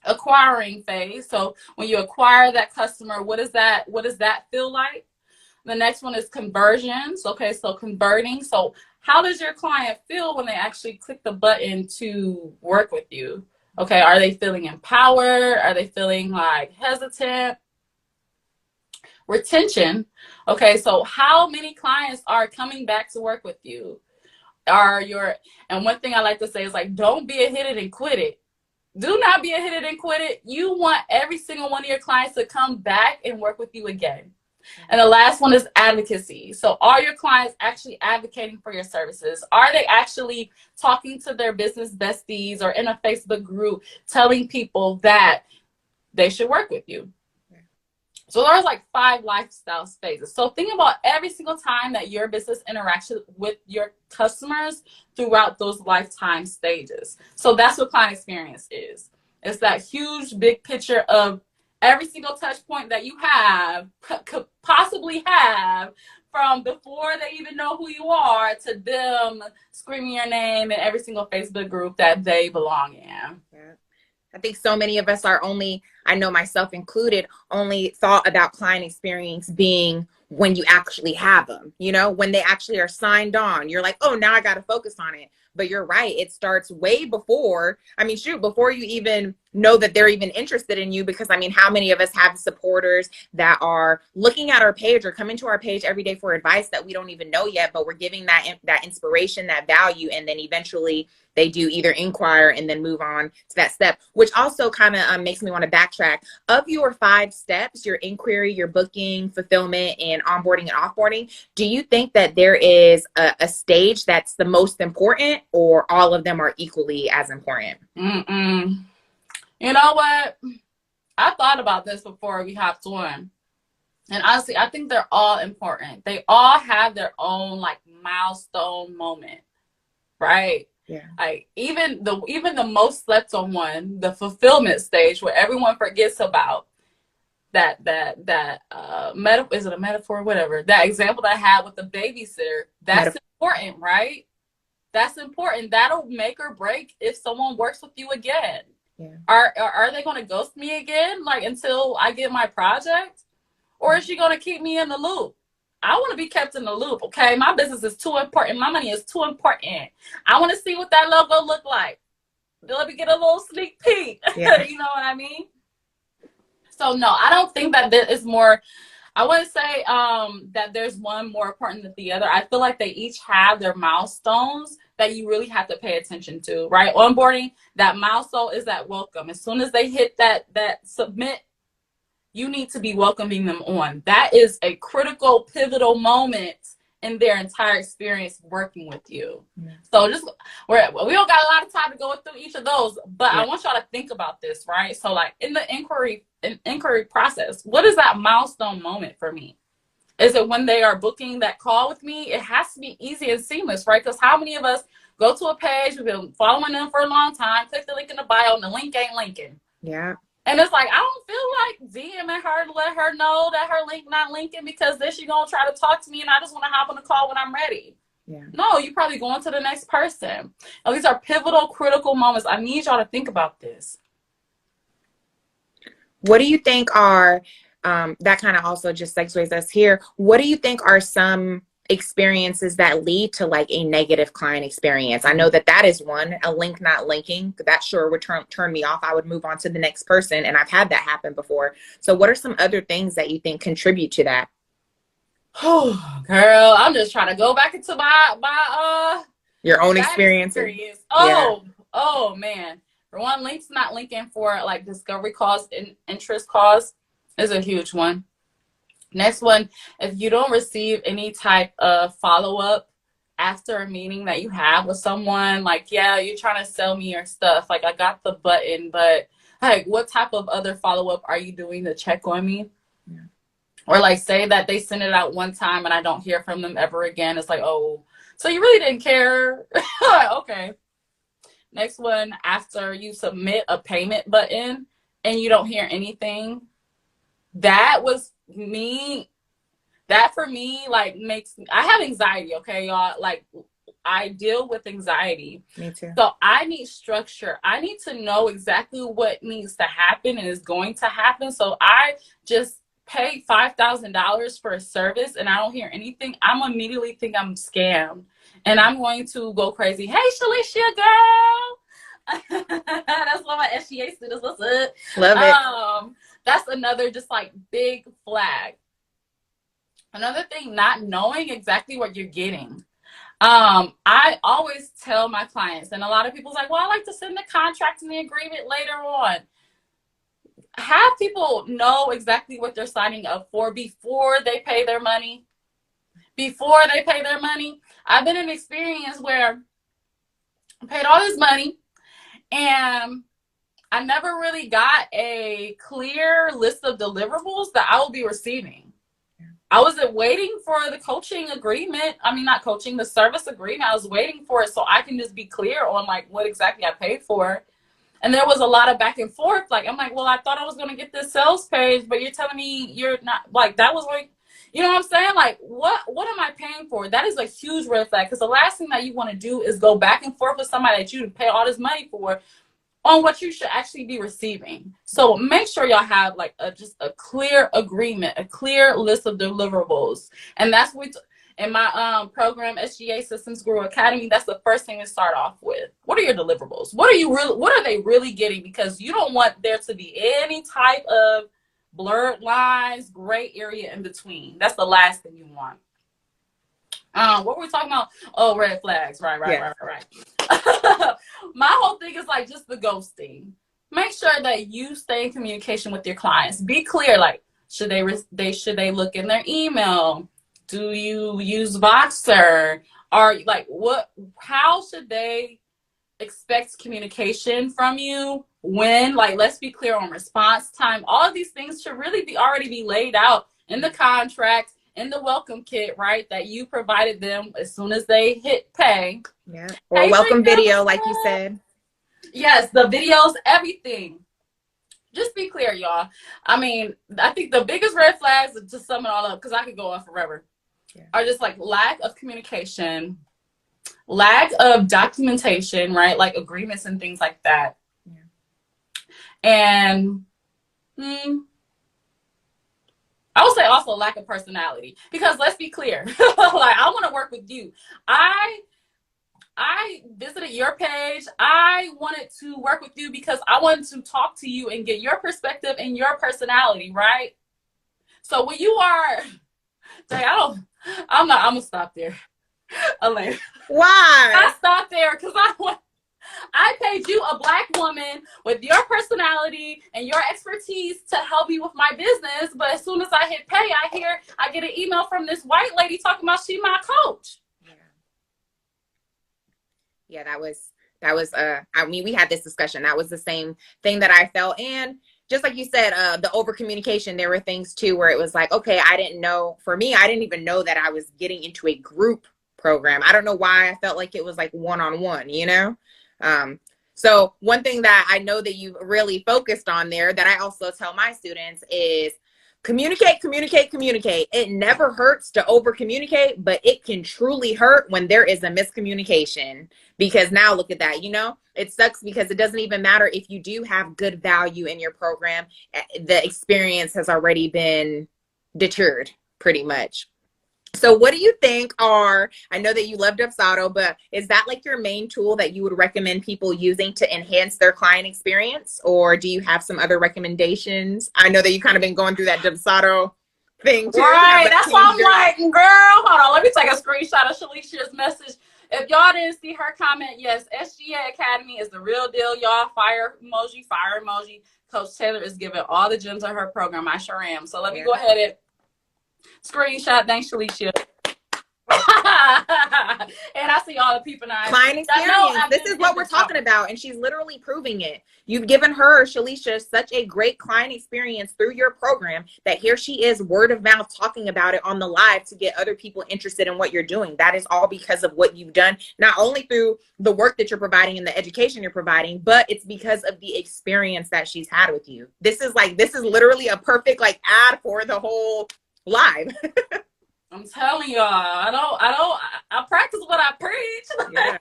Acquiring phase. So when you acquire that customer, what does that feel like? The next one is conversions. Okay, so converting. So how does your client feel when they actually click the button to work with you? Okay, are they feeling empowered? Are they feeling like hesitant? Retention. Okay, so how many clients are coming back to work with you? And one thing I like to say is like, don't be a hit it and quit it. Do not be a hit it and quit it. You want every single one of your clients to come back and work with you again. And the last one is advocacy. So are your clients actually advocating for your services? Are they actually talking to their business besties or in a Facebook group telling people that they should work with you? So there's like 5 lifestyle phases. So think about every single time that your business interacts with your customers throughout those lifetime stages. So that's what client experience is. It's that huge big picture of every single touch point that you have, could possibly have, from before they even know who you are to them screaming your name in every single Facebook group that they belong in. Yeah. I think so many of us are only, I know myself included, only thought about client experience being when you actually have them, when they actually are signed on. You're like, oh, now I got to focus on it. But you're right. It starts way before, before you even know that they're even interested in you. Because how many of us have supporters that are looking at our page or coming to our page every day for advice that we don't even know yet, but we're giving that inspiration, that value, and then eventually they do either inquire and then move on to that step, which also kind of makes me want to backtrack. Of your 5 steps, your inquiry, your booking, fulfillment, and onboarding and offboarding, do you think that there is a stage that's the most important, or all of them are equally as important? You know what? I thought about this before we hopped on. And honestly, I think they're all important. They all have their own like milestone moment, right? Yeah. Like even the most slept on one, the fulfillment stage, where everyone forgets about that is it a metaphor, whatever, that example that I had with the babysitter. That's important, right? That's important. That'll make or break if someone works with you again. Yeah. Are they going to ghost me again, like until I get my project, or is she going to keep me in the loop? I want to be kept in the loop. Okay, my business is too important. My money is too important. I want to see what that logo look like. Let me get a little sneak peek. Yeah. You know what I mean? So no, I don't think that there is more. I wouldn't say that there's one more important than the other. I feel like they each have their milestones that you really have to pay attention to, right? Onboarding, that milestone is that welcome. As soon as they hit that submit, you need to be welcoming them on. That is a critical, pivotal moment in their entire experience working with you. Yeah. So we don't got a lot of time to go through each of those, but I want y'all to think about this, right? So like in the inquiry process, what is that milestone moment for me? Is it when they are booking that call with me? It has to be easy and seamless, right? Because how many of us go to a page, we've been following them for a long time, click the link in the bio, and the link ain't linking. Yeah. And it's like, I don't feel like DMing her to let her know that her link not linking, because then she gonna try to talk to me and I just want to hop on the call when I'm ready. Yeah. No, you probably going to the next person. And these are pivotal, critical moments. I need y'all to think about this. What do you think are, that kind of also just segues us here, what do you think are some experiences that lead to like a negative client experience? I know that that is one, a link not linking. That sure would turn me off. I would move on to the next person, and I've had that happen before. So what are some other things that you think contribute to that? Oh, girl, I'm just trying to go back into my Your own bad experiences? experience. Yeah. Oh man. For one, links not linking for like discovery calls and interest calls is a huge one. Next one, if you don't receive any type of follow-up after a meeting that you have with someone, like, yeah, you're trying to sell me your stuff. Like, I got the button, but like, what type of other follow-up are you doing to check on me? Yeah. Or like, say that they send it out one time and I don't hear from them ever again. It's like, oh, so you really didn't care? Okay. Next one, after you submit a payment button and you don't hear anything, that was me. That for me, like, I have anxiety, okay, y'all? Like, I deal with anxiety. Me too. So I need structure. I need to know exactly what needs to happen and is going to happen. So I just pay $5,000 for a service and I don't hear anything. I'm immediately think I'm scammed. And I'm going to go crazy. Hey, Shalicia, girl. That's what my SGA students, what's up? Love it. That's another just like big flag. Another thing, not knowing exactly what you're getting. I always tell my clients, and a lot of people's like, well, I like to send the contract and the agreement later on. Have people know exactly what they're signing up for before they pay their money. Before they pay their money. I've been in an experience where I paid all this money and I never really got a clear list of deliverables that I will be receiving. I wasn't waiting for the coaching agreement. I mean, not coaching, the service agreement. I was waiting for it so I can just be clear on like what exactly I paid for. And there was a lot of back and forth. Like, I'm like, well, I thought I was going to get this sales page, but you're telling me you're not, like, that was like, you know what I'm saying? Like, what am I paying for? That is a huge red flag, because the last thing that you want to do is go back and forth with somebody that you pay all this money for on what you should actually be receiving. So make sure y'all have like just a clear agreement, a clear list of deliverables. And that's what in my program, SGA Systems Guru Academy, that's the first thing to start off with. What are your deliverables? What are they really getting? Because you don't want there to be any type of blurred lines, gray area in between. That's the last thing you want. What were we talking about? Oh, red flags. Right. My whole thing is like just the ghosting. Make sure that you stay in communication with your clients. Be clear. Like, should they look in their email? Do you use Voxer? Or like how should they expect communication from you? When, like, let's be clear on response time. All of these things should really already be laid out in the contract, in the welcome kit, right? That you provided them as soon as they hit pay. Yeah. Or welcome video, like you said. Yes, the videos, everything. Just be clear, y'all. I mean, I think the biggest red flags, to sum it all up, because I could go on forever, are just like lack of communication, lack of documentation, right? Like agreements and things like that. Yeah. And I would say also lack of personality, because let's be clear, like, I want to work with you. I visited your page. I wanted to work with you because I wanted to talk to you and get your perspective and your personality, right? So when you are, I'm gonna stop there. Alaina. Why? I stopped there because I paid you, a Black woman with your personality and your expertise, to help you with my business. But as soon as I hit pay, I get an email from this white lady talking about she my coach. Yeah, that was I mean, we had this discussion. That was the same thing that I felt. And just like you said, the over communication, there were things too where it was like, okay, I didn't know, for me, I didn't even know that I was getting into a group program. I don't know why I felt like it was like one-on-one, you know? So one thing that I know that you've really focused on there, that I also tell my students, is communicate. It never hurts to over communicate, but it can truly hurt when there is a miscommunication, because now look at that, you know, it sucks because it doesn't even matter if you do have good value in your program. The experience has already been deterred pretty much. So what do you think are, I know that you love Dubsado, but is that like your main tool that you would recommend people using to enhance their client experience? Or do you have some other recommendations? I know that you kind of been going through that Dubsado thing too. Have Right. that That's why changed I'm your, like, girl, hold on. Let me take a screenshot of Shalicia's message. If y'all didn't see her comment, yes, SGA Academy is the real deal, y'all. Fire emoji, fire emoji. Coach Taylor is giving all the gems of her program. I sure am. So let me go ahead and screenshot. Thanks, Shalicia. And I see all the people now. client experience. This is what we're talking about. And she's literally proving it. You've given her, Shalicia, such a great client experience through your program that here she is word of mouth talking about it on the live to get other people interested in what you're doing. That is all because of what you've done, not only through the work that you're providing and the education you're providing, but it's because of the experience that she's had with you. This is literally a perfect like ad for the whole live. I'm telling y'all, I practice what I preach. Yeah.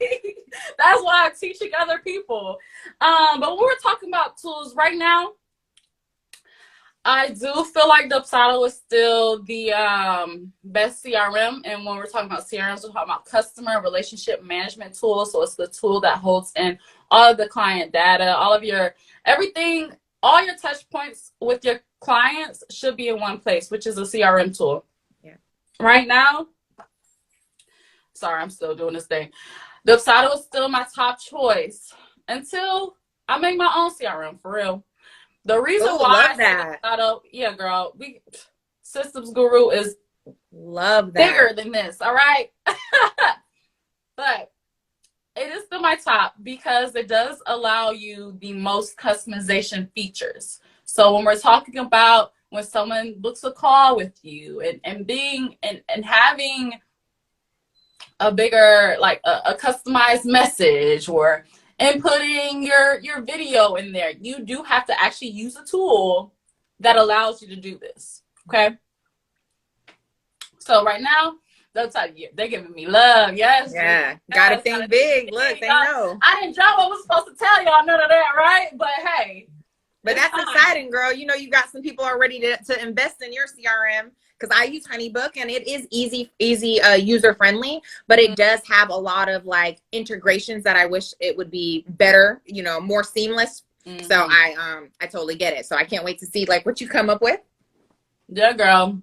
That's why I'm teaching other people. But when we're talking about tools right now, I do feel like Dubsado is still the best CRM. And when we're talking about CRMs, we're talking about customer relationship management tool. So it's the tool that holds in all of the client data, all of your everything, all your touch points with your clients should be in one place, which is a CRM tool. Right now, sorry, I'm still doing this thing. Dubsado is still my top choice until I make my own CRM, for real. The reason why I say Dubsado, yeah, girl, Systems Guru is bigger than this, all right? But it is still my top because it does allow you the most customization features. So when we're talking about when someone books a call with you and being and having a bigger, like a customized message or inputting your video in there, you do have to actually use a tool that allows you to do this. Okay. So right now, they're giving me love. Yes. Yeah. Gotta think big. Look, they know. I didn't drop what I was supposed to tell y'all, none of that, right? But hey. But that's exciting, girl. You know, you got some people already to invest in your CRM because I use HoneyBook and it is easy, user friendly, but it does have a lot of like integrations that I wish it would be better, you know, more seamless. Mm-hmm. So I totally get it. So I can't wait to see like what you come up with. Yeah, girl.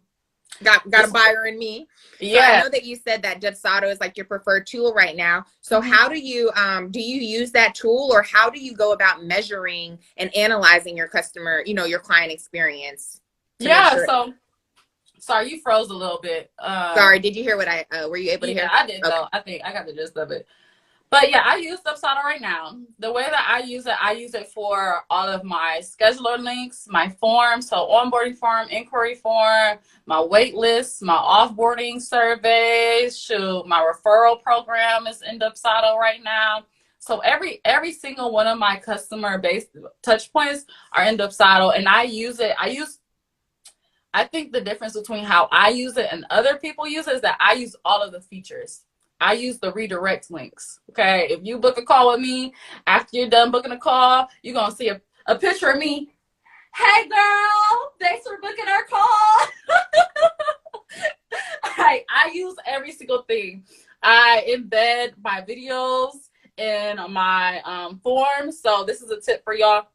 Got a buyer in me. Yeah. So I know that you said that Dubsado is like your preferred tool right now. So how do you use that tool, or how do you go about measuring and analyzing your customer, you know, your client experience? Yeah. So sorry, you froze a little bit. Sorry, did you hear what were you able to hear? I did though. I think I got the gist of it. But yeah, I use Dubsado right now. The way that I use it for all of my scheduler links, my forms, so onboarding form, inquiry form, my wait list, my offboarding surveys, my referral program is in Dubsado right now. So every single one of my customer based touch points are in Dubsado, and I think the difference between how I use it and other people use it is that I use all of the features. I use the redirect links. Okay. If you book a call with me, after you're done booking a call, you're going to see a picture of me. Hey girl, thanks for booking our call. I use every single thing. I embed my videos in my forms. So this is a tip for y'all.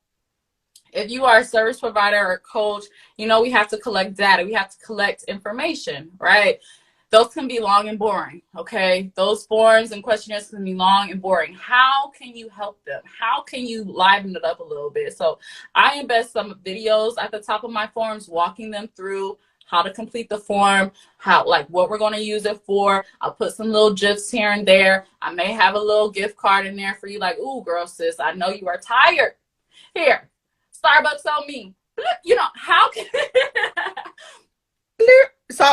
If you are a service provider or coach, you know, we have to collect data. We have to collect information, right? Those can be long and boring, okay? Those forms and questionnaires can be long and boring. How can you help them? How can you liven it up a little bit? So I embed some videos at the top of my forms, walking them through how to complete the form, what we're going to use it for. I'll put some little GIFs here and there. I may have a little gift card in there for you, like, ooh, girl, sis, I know you are tired. Here, Starbucks on me. You know, how can... So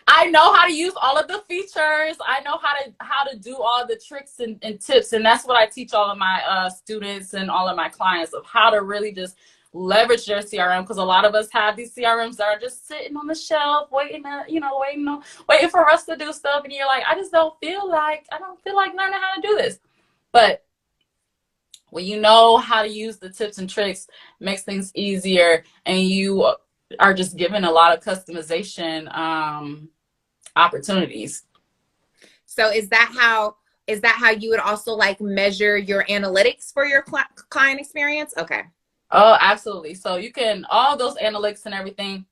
I know how to use all of the features. I know how to do all the tricks and tips. And that's what I teach all of my students and all of my clients, of how to really just leverage their CRM. Because a lot of us have these CRMs that are just sitting on the shelf, waiting for us to do stuff. And you're like, I don't feel like learning how to do this. But when you know how to use the tips and tricks, it makes things easier, and you are just given a lot of customization opportunities. So is that how you would also like measure your analytics for your client experience? Okay. Oh, absolutely. So you can, all those analytics and everything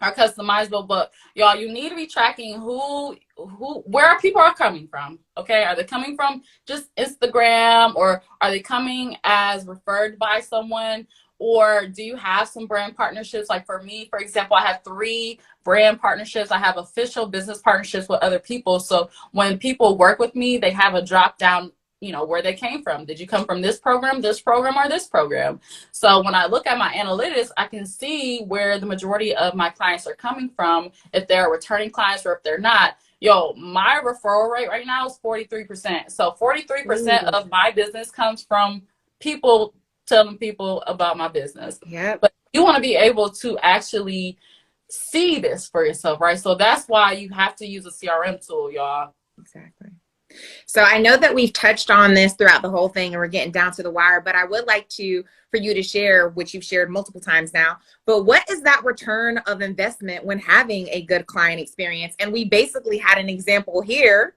are customizable, but y'all, you need to be tracking where people are coming from. Okay, are they coming from just Instagram, or are they coming as referred by someone, or do you have some brand partnerships? Like for me, for example, I have 3 brand partnerships. I have official business partnerships with other people. So when people work with me, they have a drop down, where they came from. Did you come from this program, or this program? So when I look at my analytics, I can see where the majority of my clients are coming from, if they're returning clients or if they're not. Yo, my referral rate right now is 43%. So 43% Ooh. of my business comes from people telling people about my business. Yep. But you want to be able to actually see this for yourself, right? So that's why you have to use a CRM tool, y'all. Exactly. So I know that we've touched on this throughout the whole thing and we're getting down to the wire, but I would like for you to share, which you've shared multiple times now, but what is that return of investment when having a good client experience? And we basically had an example here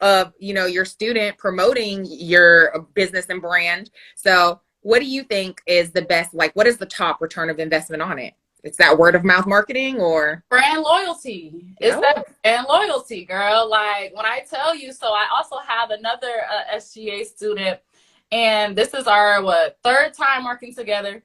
of, your student promoting your business and brand. So what do you think is the best, like, what is the top return of investment on it? It's that word of mouth marketing or brand loyalty. It's oh, that brand loyalty, girl. Like when I tell you, so I also have another SGA student, and this is our 3rd time working together.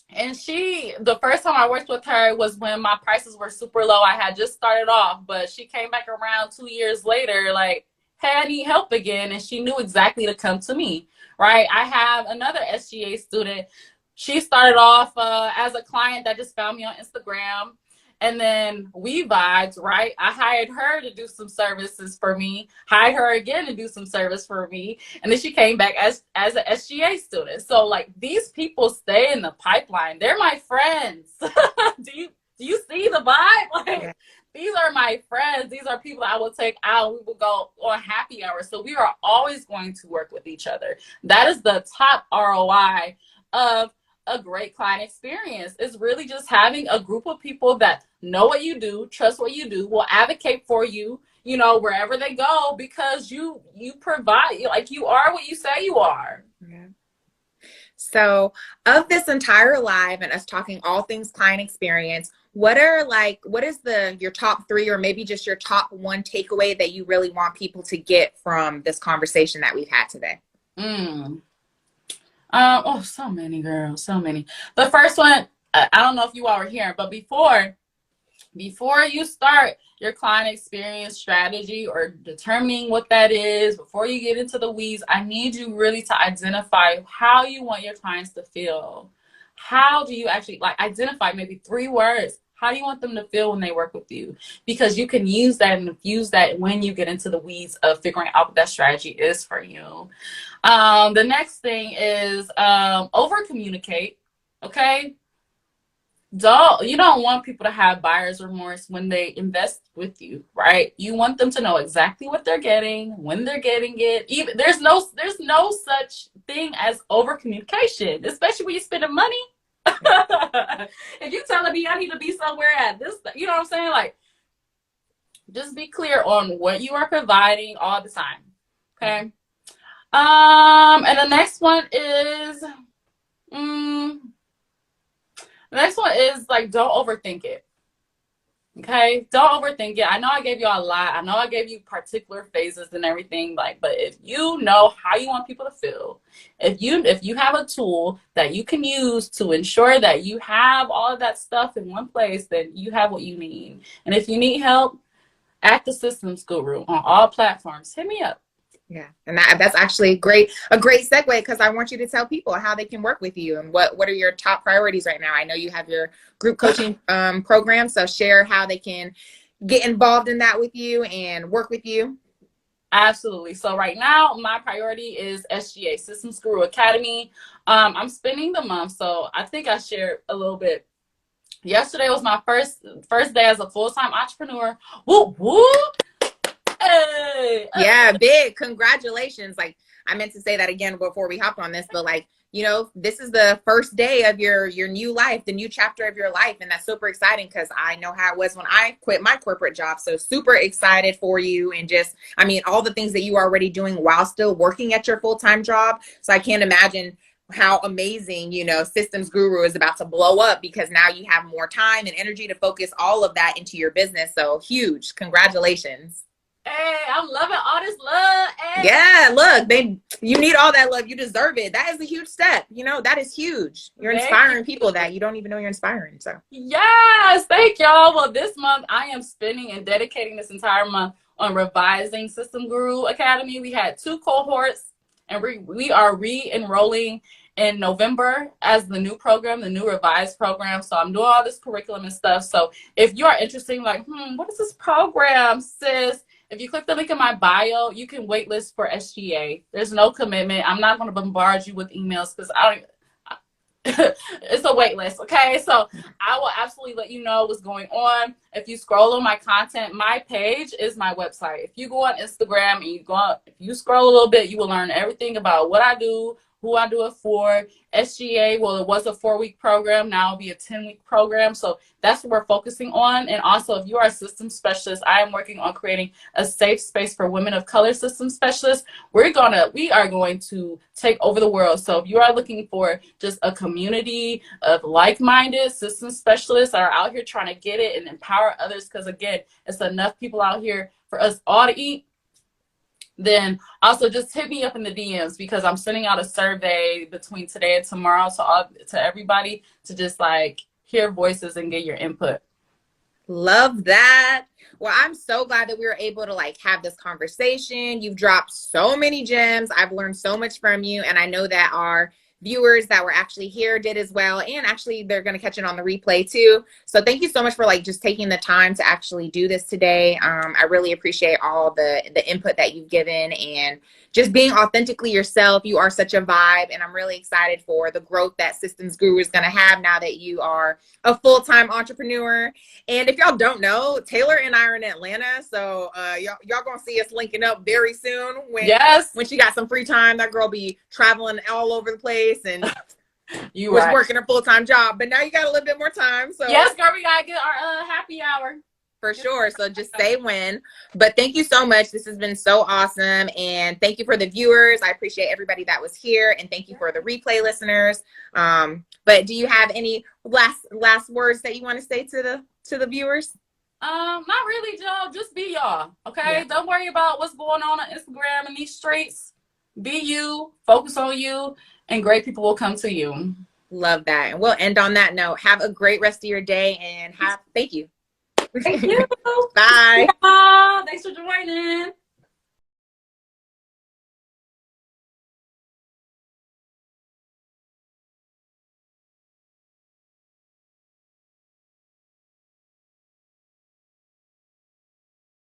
And the first time I worked with her was when my prices were super low. I had just started off, but she came back around 2 years later, like, hey, I need help again. And she knew exactly to come to me, right? I have another SGA student. She started off as a client that just found me on Instagram. And then we vibed, right? I hired her to do some services for me, hired her again to do some service for me. And then she came back as an SGA student. So like these people stay in the pipeline. They're my friends. do you see the vibe? Like yeah. These are my friends. These are people I will take out. We will go on happy hours. So we are always going to work with each other. That is the top ROI of a great client experience. Is really just having a group of people that know what you do, trust what you do, will advocate for you, wherever they go, because you provide, like, you are what you say you are. Yeah. So of this entire live and us talking all things client experience, what is your top 3 or maybe just your top 1 takeaway that you really want people to get from this conversation that we've had today? So many, girls, so many. The first one, I don't know if you all were here, but before you start your client experience strategy or determining what that is, before you get into the weeds, I need you really to identify how you want your clients to feel. How do you actually identify maybe 3 words? How do you want them to feel when they work with you? Because you can use that and infuse that when you get into the weeds of figuring out what that strategy is for you. The next thing is over communicate. Okay. You don't want people to have buyer's remorse when they invest with you, right? You want them to know exactly what they're getting, when they're getting it. Even there's no such thing as over communication, especially when you're spending money. If you're telling me I need to be somewhere at this, you know what I'm saying? Like, just be clear on what you are providing all the time. Okay. And the next one is, like, don't overthink it. Okay, don't overthink it. I know I gave you a lot. I know I gave you particular phases and everything, but if you know how you want people to feel, if you have a tool that you can use to ensure that you have all of that stuff in one place, then you have what you need. And if you need help, act the systems guru on all platforms. Hit me up. Yeah. And that's actually a great segue, because I want you to tell people how they can work with you and what are your top priorities right now. I know you have your group coaching program, so share how they can get involved in that with you and work with you. Absolutely. So right now, my priority is SGA, Systems Guru Academy. I'm spending the month, so I think I shared a little bit. Yesterday was my first day as a full-time entrepreneur. Whoop, whoop. Hey, big. Yeah, big. Congratulations. Like, I meant to say that again before we hopped on this, but like, this is the first day of your new life, the new chapter of your life. And that's super exciting because I know how it was when I quit my corporate job. So super excited for you. And just, I mean, all the things that you are already doing while still working at your full-time job. So I can't imagine how amazing, Systems Guru is about to blow up because now you have more time and energy to focus all of that into your business. So huge. Congratulations. Hey, I'm loving all this love. Hey. Yeah, look, you need all that love. You deserve it. That is a huge step. That is huge. You're inspiring people that you don't even know you're inspiring. So yes, thank y'all. Well, this month I am spending and dedicating this entire month on revising System Guru Academy. We had 2 cohorts, and we are re-enrolling in November as the new program, the new revised program. So I'm doing all this curriculum and stuff. So if you are interested, like, what is this program, sis? If you click the link in my bio, you can waitlist for SGA. There's no commitment. I'm not going to bombard you with emails because it's a wait list. Okay. So I will absolutely let you know what's going on. If you scroll on my content, my page is my website. If you go on Instagram and if you scroll a little bit, you will learn everything about what I do, who I do it for. SGA, well, it was a 4-week program. Now it'll be a 10-week program. So that's what we're focusing on. And also, if you are a systems specialist, I am working on creating a safe space for women of color systems specialists. We are going to take over the world. So if you are looking for just a community of like-minded systems specialists that are out here trying to get it and empower others, because again, it's enough people out here for us all to eat, then also just hit me up in the DMs because I'm sending out a survey between today and tomorrow to everybody to just like hear voices and get your input. Love that. Well, I'm so glad that we were able to like have this conversation. You've dropped so many gems. I've learned so much from you, and I know that our viewers that were actually here did as well, and actually they're going to catch it on the replay too. So thank you so much for like just taking the time to actually do this today. I really appreciate all the input that you've given and just being authentically yourself. You are such a vibe, and I'm really excited for the growth that Systems Guru is going to have now that you are a full-time entrepreneur. And if y'all don't know, Taylor and I are in Atlanta, so y'all gonna see us linking up very soon when she got some free time. That girl be traveling all over the place and was working a full-time job, but now you got a little bit more time. So yes, girl, we gotta get our happy hour. For sure. So just say when. But thank you so much. This has been so awesome. And thank you for the viewers. I appreciate everybody that was here. And thank you for the replay listeners. But do you have any last words that you want to say to the viewers? Not really, Joe. Just be y'all. Okay. Yeah. Don't worry about what's going on Instagram and these streets. Be you, focus on you, and great people will come to you. Love that. And we'll end on that note. Have a great rest of your day and thank you. Thank you. Bye. Thanks for joining.